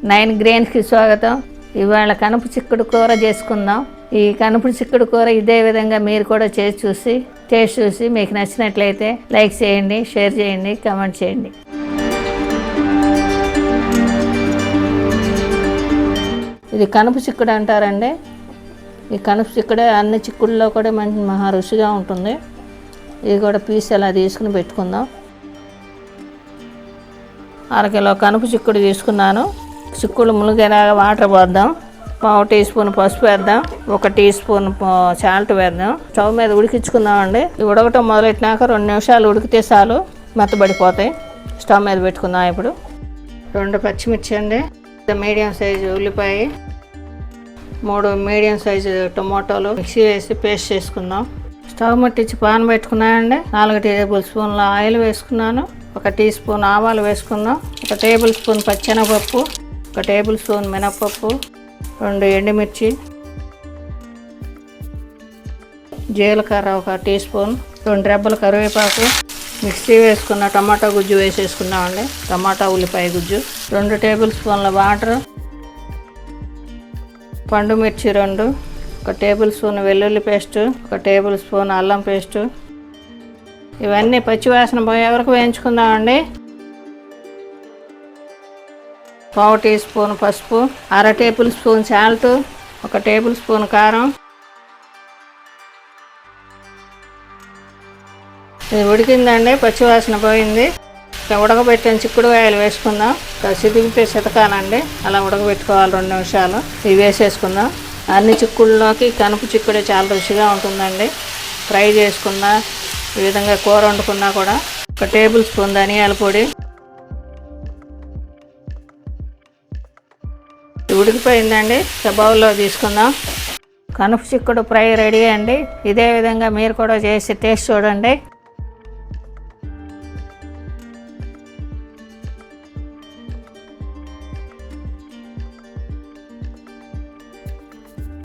9 గ్రెయిన్స్కి స్వాగతం. ఇవాళ కనుపు చిక్కుడు కూర చేసుకుందాం. ఈ కనుపు చిక్కుడు కూర ఇదే విధంగా మీరు కూడా చేసి చూసి టేస్ట్ చూసి మీకు నచ్చినట్లయితే లైక్ చేయండి, షేర్ చేయండి, కామెంట్ చేయండి. ఇది కనుపు చిక్కుడు అంటారండి. ఈ కనుపు చిక్కుడే అన్ని చిక్కుడులో కూడా మంచి మహా రుచిగా ఉంటుంది. ఇది కూడా పీస్ అలా తీసుకుని పెట్టుకుందాం. 1/2 కిలో కనుపు చిక్కుడు తీసుకున్నాను. చిక్కుడు మునిగేలాగా వాటర్ పోద్దాం. 1/2 టీ స్పూన్ పసుపు వేద్దాం. 1 టీ స్పూన్ సాల్ట్ వేద్దాం. స్టవ్ మీద ఉడికించుకుందామండి. ఇవి ఉడకటం మొదలెట్టినాక 2 నిమిషాలు ఉడికితే చాలు, మెత్తబడిపోతాయి. స్టవ్ మీద పెట్టుకుందాం. ఇప్పుడు 2 పచ్చిమిర్చి అండి, మీడియం సైజు ఉల్లిపాయ, 3 మీడియం సైజు టొమాటోలు మిక్సీ వేసి పేస్ట్ చేసుకుందాం. స్టవ్ ముట్టించి పాన్ పెట్టుకున్నానండి. 4 టేబుల్ స్పూన్ల ఆయిల్ వేసుకున్నాను. 1 టీ స్పూన్ ఆవాలు వేసుకుందాం. 1 టేబుల్ స్పూన్ పచ్చెనగపప్పు, 1 టేబుల్ స్పూన్ మినపప్పు, 2 ఎండుమిర్చి, జీలకర్ర 1 టీ స్పూన్, 2 రెబ్బల కరివేపాకు, మిక్సీ వేసుకున్న టమాటా గుజ్జు వేసేసుకున్నామండి. టమాటా ఉల్లిపాయ గుజ్జు, 2 టేబుల్ స్పూన్ల వాటర్, పండు మిర్చి 2, 1 టేబుల్ స్పూన్ వెల్లుల్లి పేస్టు, 1 టేబుల్ స్పూన్ అల్లం పేస్టు. ఇవన్నీ పచ్చివాసన పోయే వరకు వేయించుకుందామండి. 1/2 టీ స్పూన్ పసుపు, 1/2 table spoon salt, 1 table spoon కారం. ఇది ఉడికిందండి, పచ్చివాసన పోయింది. ఉడకబెట్టిన చిక్కుడుకాయలు వేసుకుందాం. చితికితే చితకాలండి, అలా ఉడకబెట్టుకోవాలి 2 నిమిషాలు. ఇవి వేసేసుకుందాం. అన్ని చిక్కుడులోకి కనుపు చిక్కుడే చాలా రుచిగా ఉంటుందండి. ఫ్రై చేసుకున్నా, ఈ విధంగా కూర వండుకున్నా కూడా. 1 టేబుల్ స్పూన్ ధనియాల పొడి. ఉడికిపోయిందండి, బౌల్లో తీసుకుందాం. కనుపు చిక్కుడు ఫ్రై రెడీ అండి. ఇదే విధంగా మీరు కూడా చేసి టేస్ట్ చూడండి.